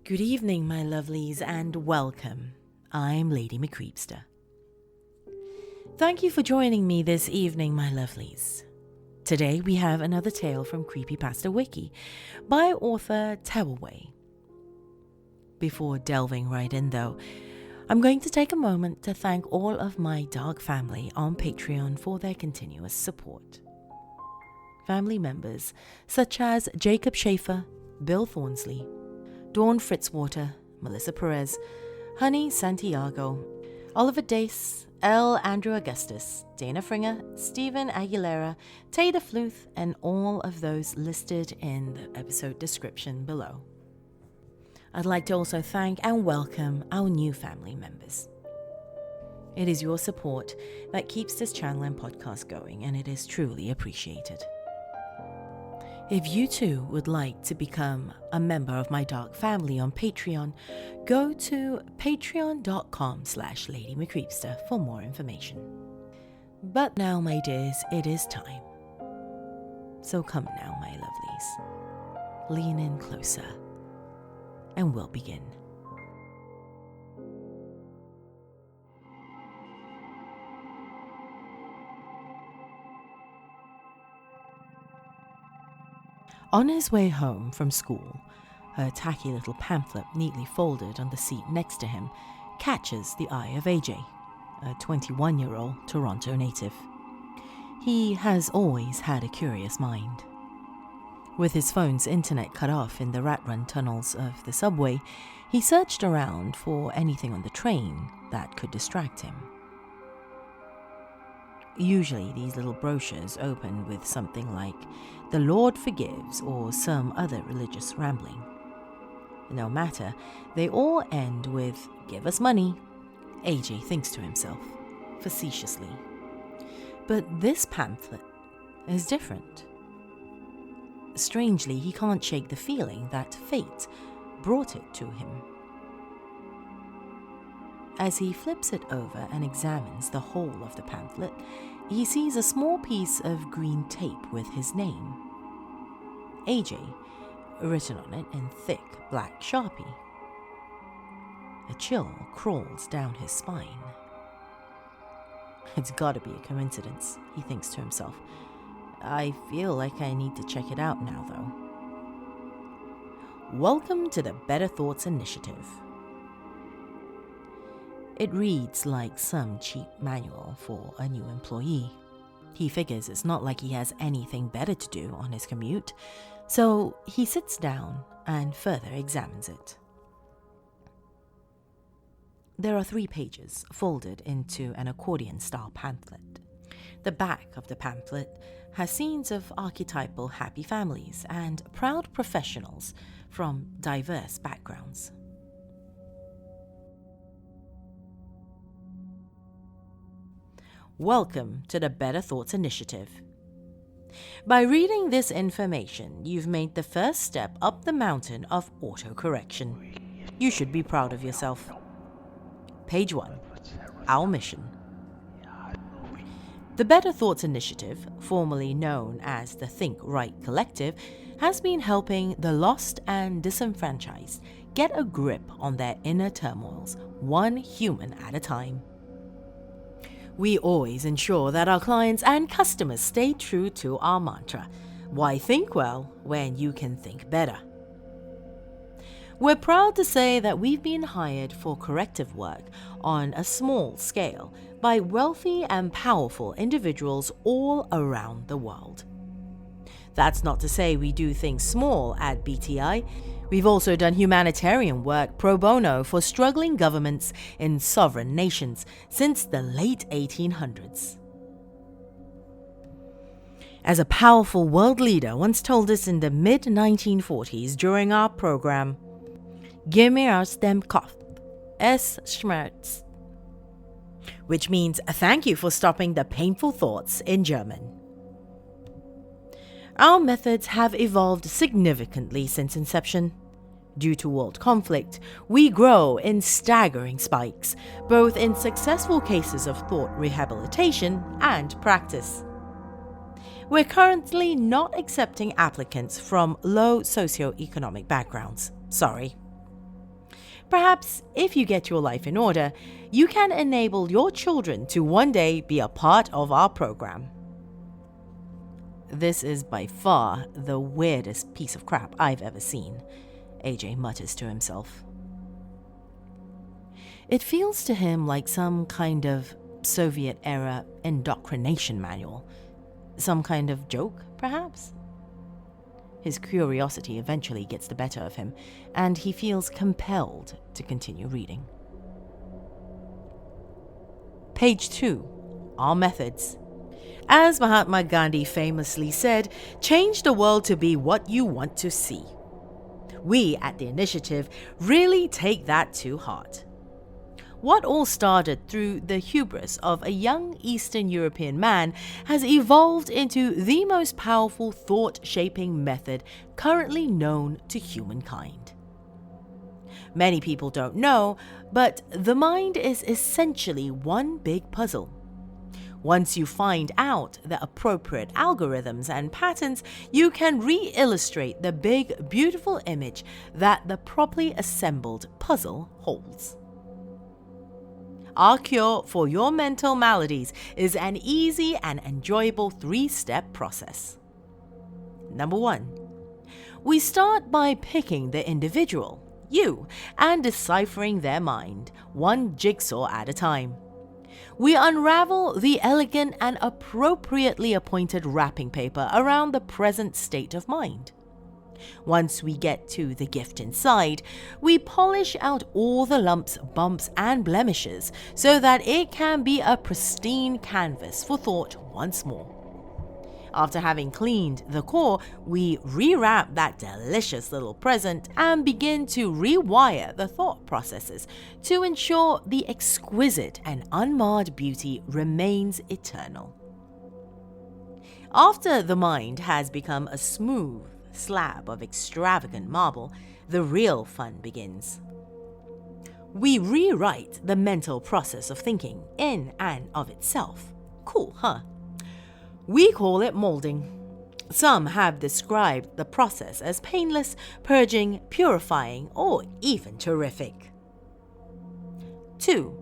Good evening, my lovelies, and welcome. I'm Lady Creepypasta. Thank you for joining me this evening, my lovelies. Today we have another tale from Creepypasta Wiki by author Tewahway. Before delving right in though, I'm going to take a moment to thank all of my dark family on Patreon for their continuous support. Family members such as Jacob Schaefer, Bill Thornsley, Dawn Fritzwater, Melissa Perez, Honey Santiago, Oliver Dace, L. Andrew Augustus, Dana Fringer, Stephen Aguilera, Taylor Fluth, and all of those listed in the episode description below. I'd like to also thank and welcome our new family members. It is your support that keeps this channel and podcast going, and it is truly appreciated. If you too would like to become a member of my dark family on Patreon, go to patreon.com/LadyMcCreepypasta for more information. But now, my dears, it is time. So come now, my lovelies. Lean in closer, and we'll begin. On his way home from school, a tacky little pamphlet neatly folded on the seat next to him catches the eye of AJ, a 21-year-old Toronto native. He has always had a curious mind. With his phone's internet cut off in the rat-run tunnels of the subway, he searched around for anything on the train that could distract him. Usually these little brochures open with something like, "The Lord forgives," or some other religious rambling. No matter, they all end with, "Give us money," AJ thinks to himself, facetiously. But this pamphlet is different. Strangely, he can't shake the feeling that fate brought it to him. As he flips it over and examines the whole of the pamphlet, he sees a small piece of green tape with his name, AJ, written on it in thick black Sharpie. A chill crawls down his spine. It's gotta be a coincidence, he thinks to himself. I feel like I need to check it out now, though. Welcome to the Better Thoughts Initiative. It reads like some cheap manual for a new employee. He figures it's not like he has anything better to do on his commute, so he sits down and further examines it. There are 3 pages folded into an accordion-style pamphlet. The back of the pamphlet has scenes of archetypal happy families and proud professionals from diverse backgrounds. Welcome to the Better Thoughts Initiative. By reading this information, you've made the first step up the mountain of autocorrection. You should be proud of yourself. Page 1. Our mission. The Better Thoughts Initiative, formerly known as the Think Right Collective, has been helping the lost and disenfranchised get a grip on their inner turmoils, one human at a time. We always ensure that our clients and customers stay true to our mantra, why think well when you can think better? We're proud to say that we've been hired for corrective work on a small scale by wealthy and powerful individuals all around the world. That's not to say we do things small at BTI. We've also done humanitarian work pro bono for struggling governments in sovereign nations since the late 1800s. As a powerful world leader once told us in the mid-1940s during our program, "Give me aus dem Kopf, es schmerzt," which means thank you for stopping the painful thoughts in German. Our methods have evolved significantly since inception. Due to world conflict, we grow in staggering spikes, both in successful cases of thought rehabilitation and practice. We're currently not accepting applicants from low socioeconomic backgrounds. Sorry. Perhaps if you get your life in order, you can enable your children to one day be a part of our program. This is by far the weirdest piece of crap I've ever seen, AJ mutters to himself. It feels to him like some kind of Soviet-era indoctrination manual. Some kind of joke, perhaps? His curiosity eventually gets the better of him, and he feels compelled to continue reading. Page 2. Our methods. As Mahatma Gandhi famously said, change the world to be what you want to see. We at the initiative really take that to heart. What all started through the hubris of a young Eastern European man has evolved into the most powerful thought-shaping method currently known to humankind. Many people don't know, but the mind is essentially one big puzzle. Once you find out the appropriate algorithms and patterns, you can re-illustrate the big, beautiful image that the properly assembled puzzle holds. Our cure for your mental maladies is an easy and enjoyable 3-step process. Number 1. We start by picking the individual, you, and deciphering their mind, one jigsaw at a time. We unravel the elegant and appropriately appointed wrapping paper around the present state of mind. Once we get to the gift inside, we polish out all the lumps, bumps, and blemishes so that it can be a pristine canvas for thought once more. After having cleaned the core, we rewrap that delicious little present and begin to rewire the thought processes to ensure the exquisite and unmarred beauty remains eternal. After the mind has become a smooth slab of extravagant marble, the real fun begins. We rewrite the mental process of thinking in and of itself. Cool, huh? We call it molding. Some have described the process as painless, purging, purifying, or even terrific. 2.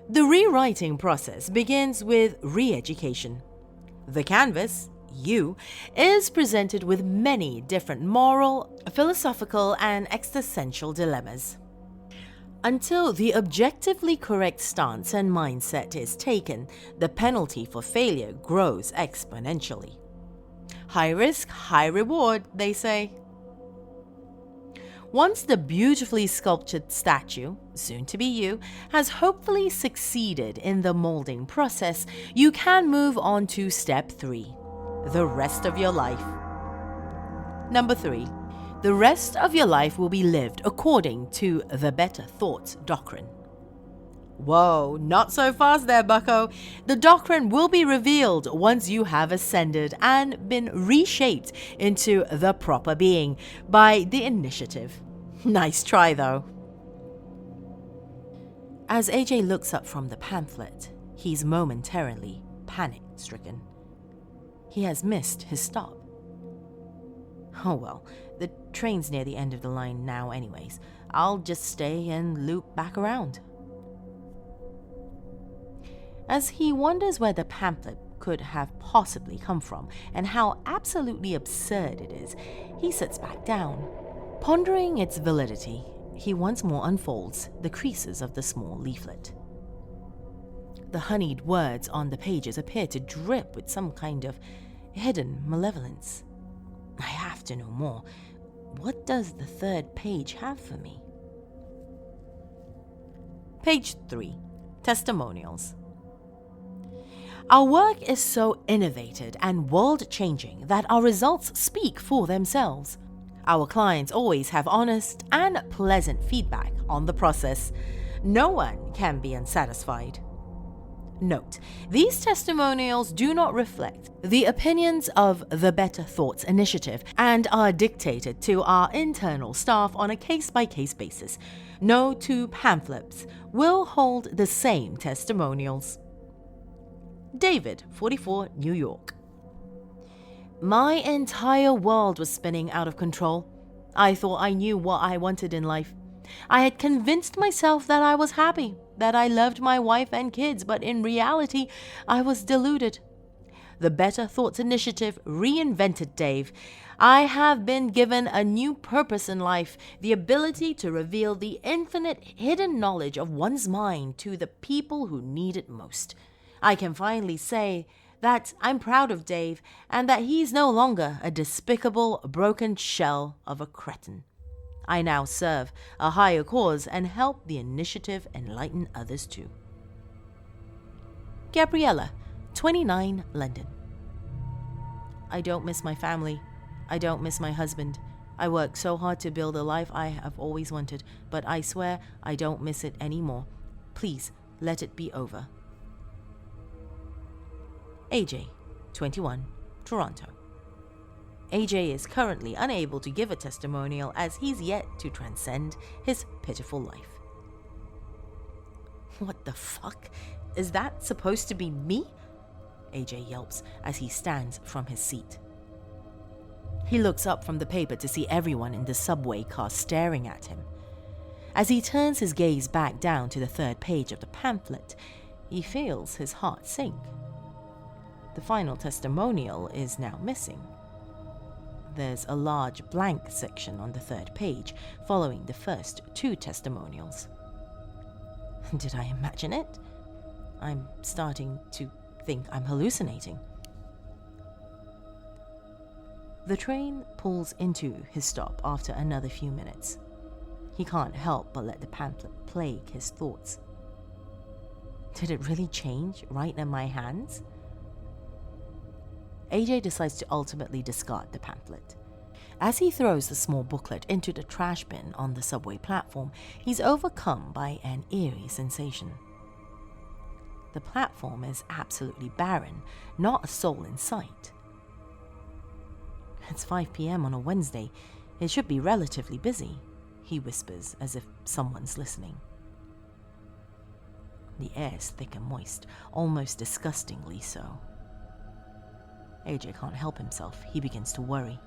The rewriting process begins with re-education. The canvas, you, is presented with many different moral, philosophical, and existential dilemmas. Until the objectively correct stance and mindset is taken, the penalty for failure grows exponentially. High risk, high reward, they say. Once the beautifully sculptured statue, soon to be you, has hopefully succeeded in the molding process, you can move on to step 3. The rest of your life. Number 3. The rest of your life will be lived according to the Better Thoughts doctrine. Whoa, not so fast there, bucko. The doctrine will be revealed once you have ascended and been reshaped into the proper being by the initiative. Nice try, though. As AJ looks up from the pamphlet, he's momentarily panic-stricken. He has missed his stop. Oh well, the train's near the end of the line now anyways. I'll just stay and loop back around. As he wonders where the pamphlet could have possibly come from and how absolutely absurd it is, he sits back down. Pondering its validity, he once more unfolds the creases of the small leaflet. The honeyed words on the pages appear to drip with some kind of hidden malevolence. I have to know more. What does the 3rd page have for me? Page 3. Testimonials. Our work is so innovative and world-changing that our results speak for themselves. Our clients always have honest and pleasant feedback on the process. No one can be unsatisfied. Note, these testimonials do not reflect the opinions of the Better Thoughts Initiative and are dictated to our internal staff on a case-by-case basis. No 2 pamphlets will hold the same testimonials. David, 44, New York. My entire world was spinning out of control. I thought I knew what I wanted in life. I had convinced myself that I was happy, that I loved my wife and kids, but in reality, I was deluded. The Better Thoughts Initiative reinvented Dave. I have been given a new purpose in life, the ability to reveal the infinite hidden knowledge of one's mind to the people who need it most. I can finally say that I'm proud of Dave and that he's no longer a despicable, broken shell of a cretin. I now serve a higher cause and help the initiative enlighten others too. Gabriella, 29, London. I don't miss my family. I don't miss my husband. I worked so hard to build a life I have always wanted, but I swear I don't miss it anymore. Please, let it be over. AJ, 21, Toronto. AJ is currently unable to give a testimonial as he's yet to transcend his pitiful life. What the fuck? Is that supposed to be me? AJ yelps as he stands from his seat. He looks up from the paper to see everyone in the subway car staring at him. As he turns his gaze back down to the third page of the pamphlet, he feels his heart sink. The final testimonial is now missing. There's a large blank section on the third page following the first two testimonials. Did I imagine it? I'm starting to think I'm hallucinating. The train pulls into his stop after another few minutes. He can't help but let the pamphlet plague his thoughts. Did it really change right in my hands? AJ decides to ultimately discard the pamphlet. As he throws the small booklet into the trash bin on the subway platform, he's overcome by an eerie sensation. The platform is absolutely barren, not a soul in sight. It's 5 p.m. on a Wednesday. It should be relatively busy, he whispers as if someone's listening. The air is thick and moist, almost disgustingly so. AJ can't help himself. He begins to worry.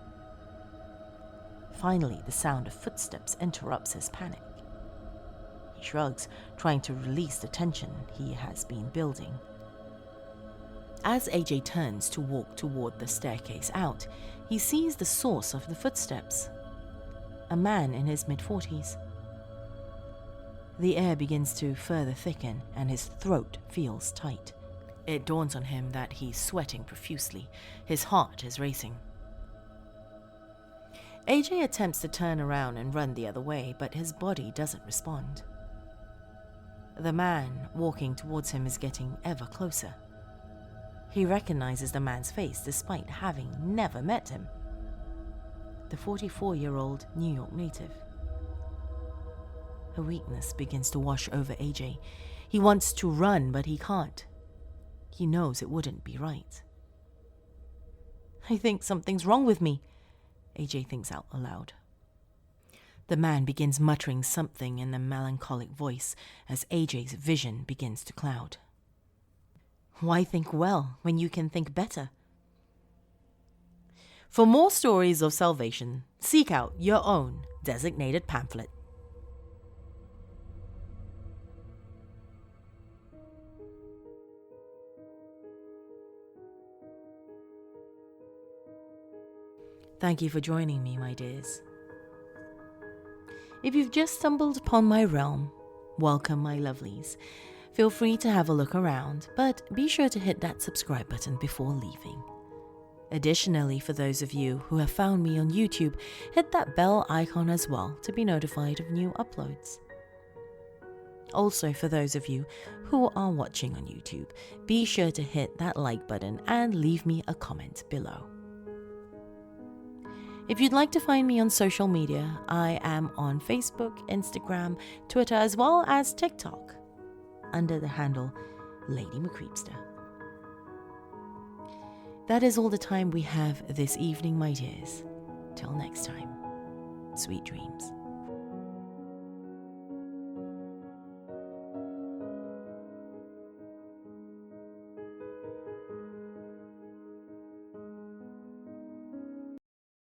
Finally, the sound of footsteps interrupts his panic. He shrugs, trying to release the tension he has been building. As AJ turns to walk toward the staircase out, he sees the source of the footsteps. A man in his mid-40s. The air begins to further thicken and his throat feels tight. It dawns on him that he's sweating profusely. His heart is racing. AJ attempts to turn around and run the other way, but his body doesn't respond. The man walking towards him is getting ever closer. He recognizes the man's face despite having never met him. The 44-year-old New York native. A weakness begins to wash over AJ. He wants to run, but he can't. He knows it wouldn't be right. I think something's wrong with me, AJ thinks out aloud. The man begins muttering something in a melancholic voice as AJ's vision begins to cloud. Why think well when you can think better? For more stories of salvation, seek out your own designated pamphlet. Thank you for joining me, my dears. If you've just stumbled upon my realm, welcome, my lovelies. Feel free to have a look around, but be sure to hit that subscribe button before leaving. Additionally, for those of you who have found me on YouTube, hit that bell icon as well to be notified of new uploads. Also, for those of you who are watching on YouTube, be sure to hit that like button and leave me a comment below. If you'd like to find me on social media, I am on Facebook, Instagram, Twitter, as well as TikTok, under the handle Lady Creepypasta. That is all the time we have this evening, my dears. Till next time, sweet dreams.